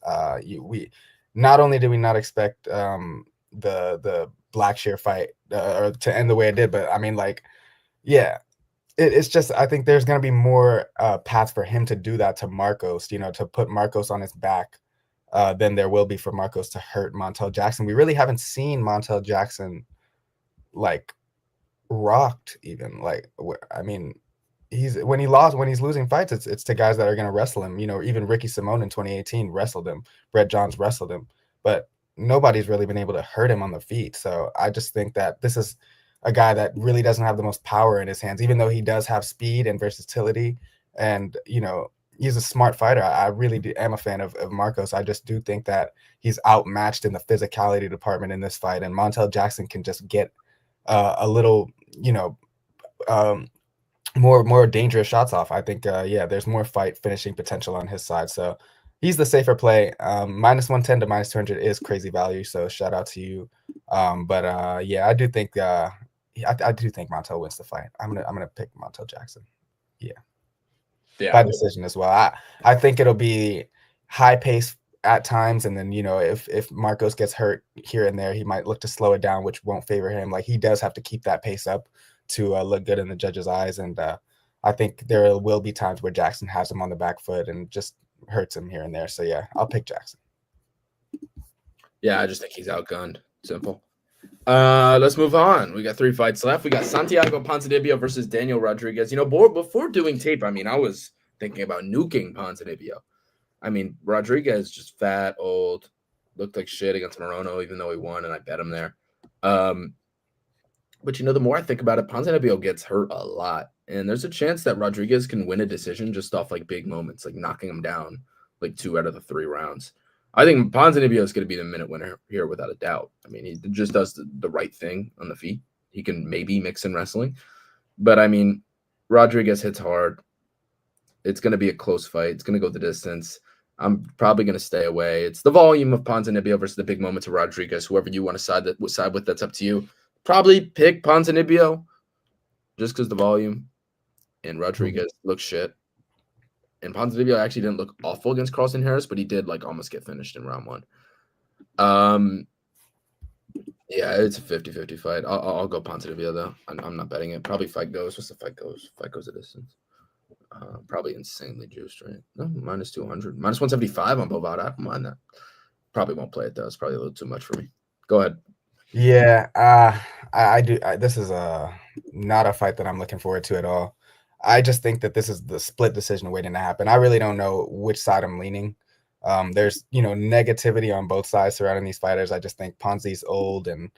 We not only did we not expect the Blackshear fight or to end the way it did, but I mean, like, yeah, it's just, I think there's going to be more paths for him to do that to Marcos, to put Marcos on his back. Than there will be for Marcos to hurt Montel Jackson. We really haven't seen Montel Jackson like rocked even. Like, I mean, when he's losing fights, it's to guys that are going to wrestle him. Even Ricky Simone in 2018 wrestled him. Brett Johns wrestled him, but nobody's really been able to hurt him on the feet. So I just think that this is a guy that really doesn't have the most power in his hands, even though he does have speed and versatility. And, he's a smart fighter. I really am a fan of Marcos. I just do think that he's outmatched in the physicality department in this fight, and Montel Jackson can just get a little, um, more dangerous shots off. I think, yeah, there's more fight finishing potential on his side. So he's the safer play. -110 to -200 is crazy value. So shout out to you. But yeah, I do think I do think Montel wins the fight. I'm gonna pick Montel Jackson. Yeah. By decision as well. I think it'll be high pace at times, and then if Marcos gets hurt here and there, he might look to slow it down, which won't favor him. Like, he does have to keep that pace up to look good in the judges' eyes, and I think there will be times where Jackson has him on the back foot and just hurts him here and there. So yeah, I'll pick Jackson. Yeah, I just think he's outgunned. Simple. Let's move on. We got 3 fights left. We got Santiago Ponzinibbio versus Daniel Rodriguez. Before doing tape, I mean, I was thinking about nuking Ponzinibbio. I mean, Rodriguez just fat, old, looked like shit against Morono, even though he won, and I bet him there. But the more I think about it, Ponzinibbio gets hurt a lot, and there's a chance that Rodriguez can win a decision just off like big moments, like knocking him down like 2 out of the 3 rounds. I think Ponzinibbio is going to be the minute winner here without a doubt. I mean, he just does the right thing on the feet. He can maybe mix in wrestling. But, I mean, Rodriguez hits hard. It's going to be a close fight. It's going to go the distance. I'm probably going to stay away. It's the volume of Ponzinibbio versus the big moments of Rodriguez. Whoever you want to side with, that's up to you. Probably pick Ponzinibbio just because the volume. And Rodriguez looks shit. And Ponzinibbio actually didn't look awful against Carlston Harris, but he did like almost get finished in round 1. Yeah, it's a 50-50 fight. I'll go Ponzinibbio though. I'm not betting it. Probably fight goes. What's the fight goes? Fight goes a distance. Probably insanely juiced, right? No, -200, -175 on Bovada. I don't mind that. Probably won't play it though. It's probably a little too much for me. Go ahead. Yeah, I do. This is not a fight that I'm looking forward to at all. I just think that this is the split decision waiting to happen. I really don't know which side I'm leaning. There's negativity on both sides surrounding these fighters. I just think Ponzi's old, and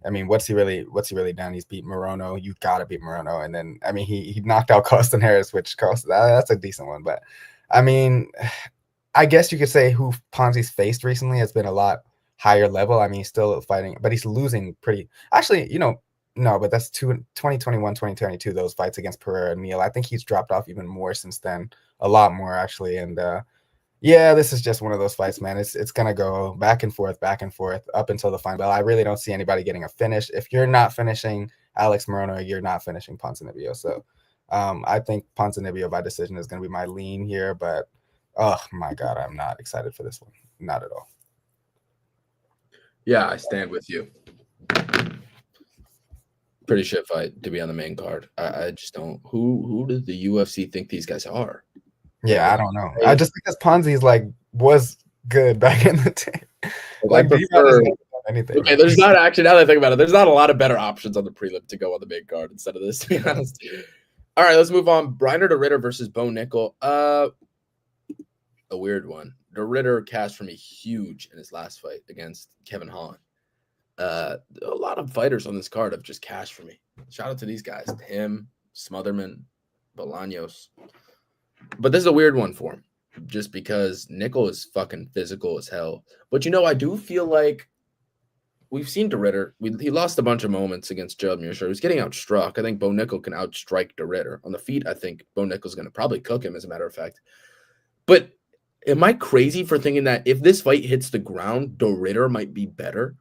I mean, what's he really done? He's beat Morono. You gotta beat Morono, and then I mean, he knocked out Carlston Harris, which that's a decent one. But I mean, I guess you could say who Ponzi's faced recently has been a lot higher level. I mean, he's still fighting, but he's losing pretty. Actually, no, but that's 2021, 2022, those fights against Pereira and Neal. I think he's dropped off even more since then, a lot more actually. And yeah, this is just one of those fights, man. It's gonna go back and forth up until the final bell. I really don't see anybody getting a finish. If you're not finishing Alex Morono, you're not finishing Ponzinibbio. So I think Ponzinibbio by decision is gonna be my lean here, but oh my God, I'm not excited for this one. Not at all. Yeah, I stand with you. Pretty shit fight to be on the main card. I just don't. Who does the UFC think these guys are? Yeah, I don't know. I just think this Ponzi's was good back in the day. Like, I prefer anything. Okay, there's not actually, now that I think about it, there's not a lot of better options on the prelim to go on the main card instead of this, to be honest. All right, let's move on. Briner de Ritter versus Bo Nickel. A weird one. De Ritter cashed for me huge in his last fight against Kevin Holland. A lot of fighters on this card have just cashed for me. Shout out to these guys. Him, Smotherman, Bolaños. But this is a weird one for him, just because Nickel is fucking physical as hell. But I do feel like we've seen De Ritter. He lost a bunch of moments against Gerald Mearshart. He was getting outstruck. I think Bo Nickel can outstrike De Ritter. On the feet, I think Bo Nickel's going to probably cook him, as a matter of fact. But am I crazy for thinking that if this fight hits the ground, De Ritter might be better?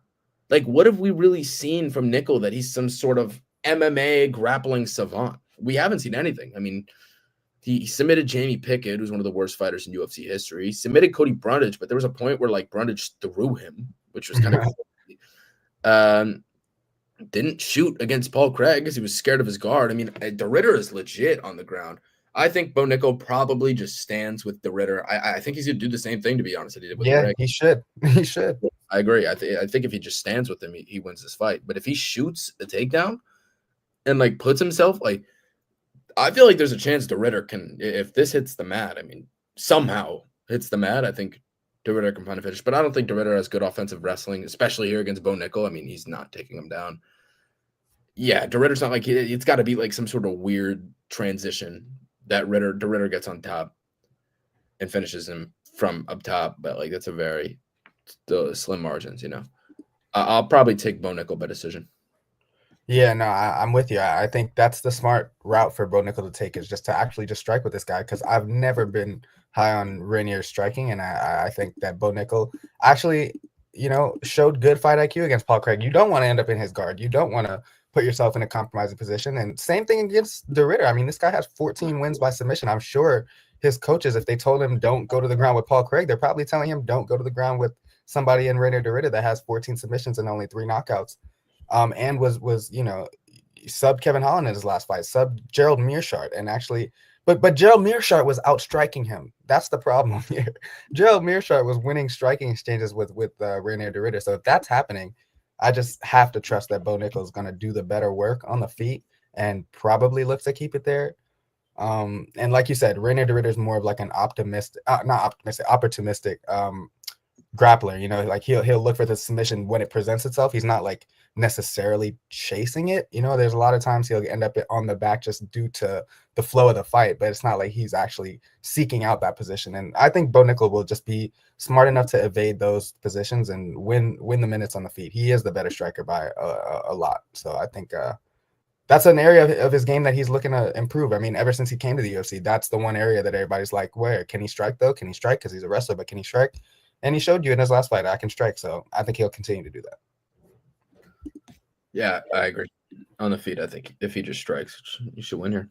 Like, what have we really seen from Nickel that he's some sort of MMA grappling savant? We haven't seen anything. I mean, he submitted Jamie Pickett, who's one of the worst fighters in UFC history. He submitted Cody Brundage, but there was a point where Brundage threw him, which was kind of crazy. Didn't shoot against Paul Craig because he was scared of his guard. I mean, De Ritter is legit on the ground. I think Bo Nickel probably just stands with De Ritter. I think he's going to do the same thing, to be honest, that he did with Craig. He should. He should. I agree. I think if he just stands with him, he wins this fight. But if he shoots a takedown and puts himself, I feel like there's a chance De Ritter can, if this hits the mat, I mean, somehow hits the mat, I think De Ritter can find a finish. But I don't think De Ritter has good offensive wrestling, especially here against Bo Nickel. I mean, he's not taking him down. Yeah, De Ritter's not it's got to be some sort of weird transition that De Ritter gets on top. and finishes him from up top, but like that's a very still slim margins, you know. I'll probably take Bo Nickel by decision. Yeah, no, I'm with you. I think that's the smart route for Bo Nickel to take, is just to actually just strike with this guy, because I've never been high on Rainier's striking, and I think that Bo Nickel actually, showed good fight IQ against Paul Craig. You don't want to end up in his guard. You don't want to put yourself in a compromising position. And same thing against De Ridder. I mean, this guy has 14 wins by submission. I'm sure his coaches, if they told him don't go to the ground with Paul Craig, they're probably telling him don't go to the ground with somebody in Rainier De Ridder that has 14 submissions and only 3 knockouts. And was sub Kevin Holland in his last fight, sub Gerald Mearshart, and actually, but Gerald Mearshart was outstriking him. That's the problem here. Gerald Mearshart was winning striking exchanges with Rainier De Ridder. So if that's happening, I just have to trust that Bo Nickel is going to do the better work on the feet and probably look to keep it there. And like you said, Rainier De Ridder is more of like an opportunistic grappler. Like he'll look for the submission when it presents itself. He's not like necessarily chasing it. There's a lot of times he'll end up on the back just due to the flow of the fight, but it's not like he's actually seeking out that position. And I think Bo Nickel will just be smart enough to evade those positions and win the minutes on the feet. He is the better striker by a lot. So I think that's an area of his game that he's looking to improve. I mean, ever since he came to the UFC, that's the one area that everybody's like, where can he strike though? Can he strike? Because he's a wrestler, but can he strike? And he showed you in his last fight, I can strike. So I think he'll continue to do that. Yeah, I agree. On the feet, I think if he just strikes, you should win here.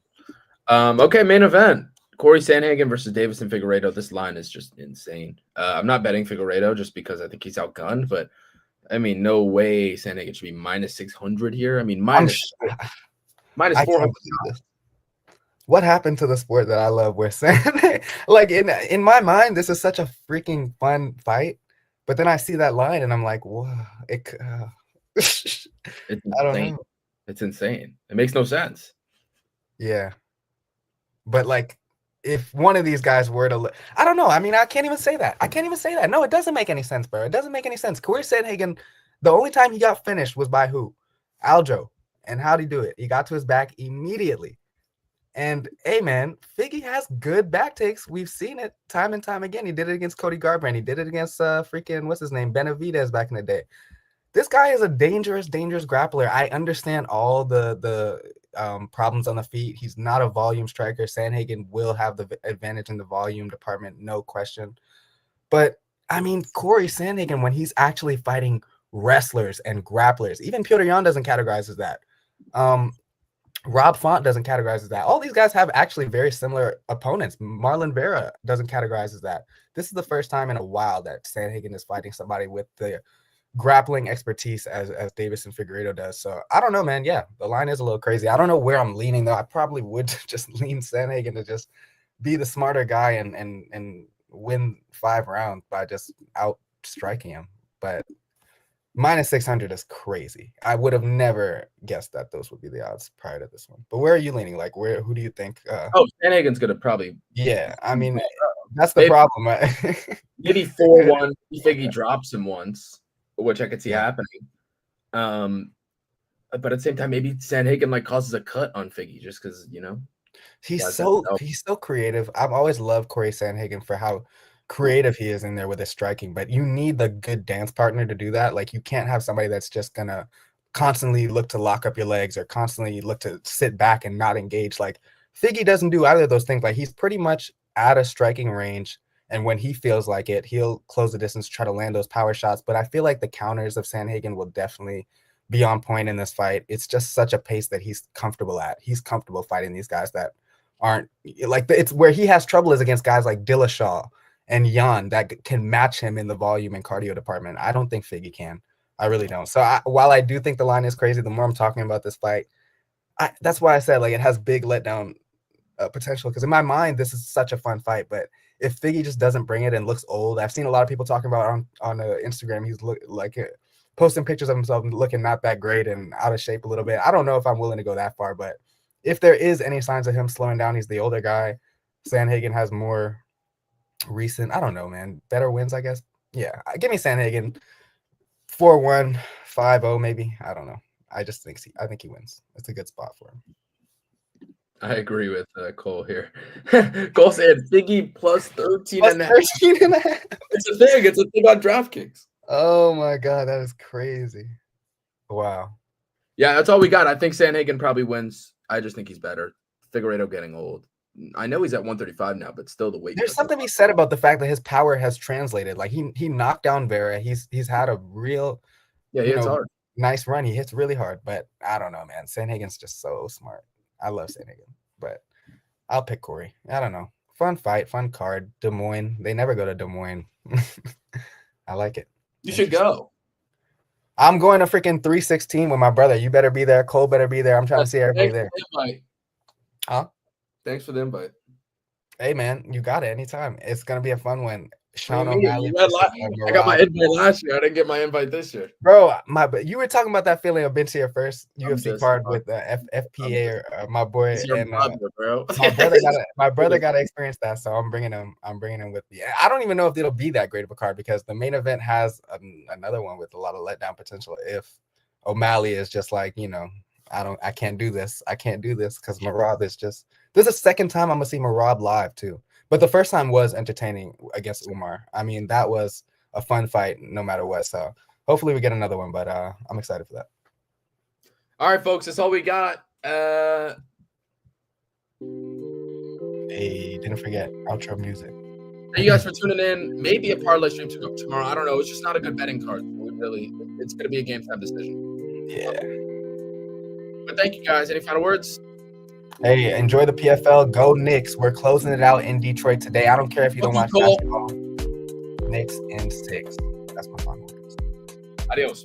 Okay, main event. Corey Sandhagen versus Davison Figueiredo. This line is just insane. I'm not betting Figueiredo just because I think he's outgunned, but I mean, no way Sandhagen should be minus 600 here. I mean, minus 400. What happened to the sport that I love where like in my mind, this is such a freaking fun fight, but then I see that line and I'm like, whoa, It's I don't know. It's insane. It makes no sense. Yeah. But like, if one of these guys were to I don't know. I mean, I can't even say that. No, it doesn't make any sense, bro. It doesn't make any sense. Corey Sandhagen, the only time he got finished was by who? Aljo. And how'd he do it? He got to his back immediately. And hey, man, Figgy has good back takes. We've seen it time and time again. He did it against Cody Garbrandt. He did it against freaking, what's his name? Benavidez back in the day. This guy is a dangerous grappler. I understand all the problems on the feet. He's not a volume striker. Sandhagen will have the advantage in the volume department, no question. But, I mean, Corey Sandhagen, when he's actually fighting wrestlers and grapplers, even Petr Yan doesn't categorize as that. Rob Font doesn't categorize as that. All these guys have actually very similar opponents. Marlon Vera doesn't categorize as that. This is the first time in a while that Sandhagen is fighting somebody with the grappling expertise as Davison Figueiredo does. So I don't know, man. Yeah, the line is a little crazy. I don't know where I'm leaning though. I probably would just lean Sandhagen to just be the smarter guy and win 5 rounds by just out striking him. But minus 600 is crazy. I would have never guessed that those would be the odds prior to this one. But where are you leaning? Like, who do you think? Sandhagen's gonna probably. Yeah, I mean, that's the problem. Maybe 4-1. Figgy drops him once, which I could see happening. But at the same time, maybe Sandhagen like causes a cut on Figgy just because he's so creative. I've always loved Corey Sandhagen for how creative he is in there with his striking, but you need the good dance partner to do that. Like, you can't have somebody that's just gonna constantly look to lock up your legs or constantly look to sit back and not engage. Like, Figgy doesn't do either of those things. Like, he's pretty much at a striking range, and when he feels like it, he'll close the distance, try to land those power shots. But I feel like the counters of Sandhagen will definitely be on point in this fight. It's just such a pace that he's comfortable at. He's comfortable fighting these guys that aren't like, it's where he has trouble is against guys like Dillashaw and Yan that can match him in the volume and cardio department. I don't think Figgy can. I really don't. So while I do think the line is crazy, the more I'm talking about this fight, that's why I said like it has big letdown potential, because in my mind this is such a fun fight. But if Figgy just doesn't bring it and looks old, I've seen a lot of people talking about on Instagram, he's posting pictures of himself looking not that great and out of shape a little bit. I don't know if I'm willing to go that far, but if there is any signs of him slowing down, he's the older guy. Sandhagen has more recent, I don't know, man, better wins, I guess. Yeah, give me Sandhagen 4-1, 5-0 maybe. I don't know. I think he wins. It's a good spot for him. I agree with Cole here. Cole said Figgy plus 13 Plus and a half. 13 and a half. It's a thing. It's a thing on DraftKings. Oh my God, that is crazy. Wow. Yeah, that's all we got. I think Sandhagen probably wins. I just think he's better. Figuiredo getting old. I know he's at 135 now, but still the weight. There's something to be said about the fact that his power has translated. Like he knocked down Vera. He's had a real, hard. nice run. He hits really hard, but I don't know, man. Sandhagen's just so smart. I love Sandhagen, but I'll pick Corey. I don't know. Fun fight, fun card. Des Moines. They never go to Des Moines. I like it. You should go. I'm going to freaking 316 with my brother. You better be there. Cole better be there. I'm trying to see everybody there. Huh? Thanks for the invite. Hey, man, you got it anytime. It's going to be a fun one. Sean O'Malley. I got my invite last year. I didn't get my invite this year. Bro, you were talking about that feeling of being to your first UFC card with FPA or my boy. And bro. my brother got to experience that, so I'm bringing him with me. I don't even know if it'll be that great of a card because the main event has another one with a lot of letdown potential. If O'Malley is just like, I can't do this. I can't do this because Merab is just. This is the second time I'm gonna see Merab live too. But the first time was entertaining against Umar. I mean, that was a fun fight no matter what. So hopefully we get another one, but I'm excited for that. All right, folks, that's all we got. Hey, didn't forget outro music. Thank you guys for tuning in. Maybe a parlay stream tomorrow. I don't know. It's just not a good betting card. It's going to be a game time decision. Yeah. But thank you guys. Any final words? Hey, enjoy the PFL. Go Knicks. We're closing it out in Detroit today. I don't care if you don't watch basketball. Knicks in 6. That's my final words. Adios.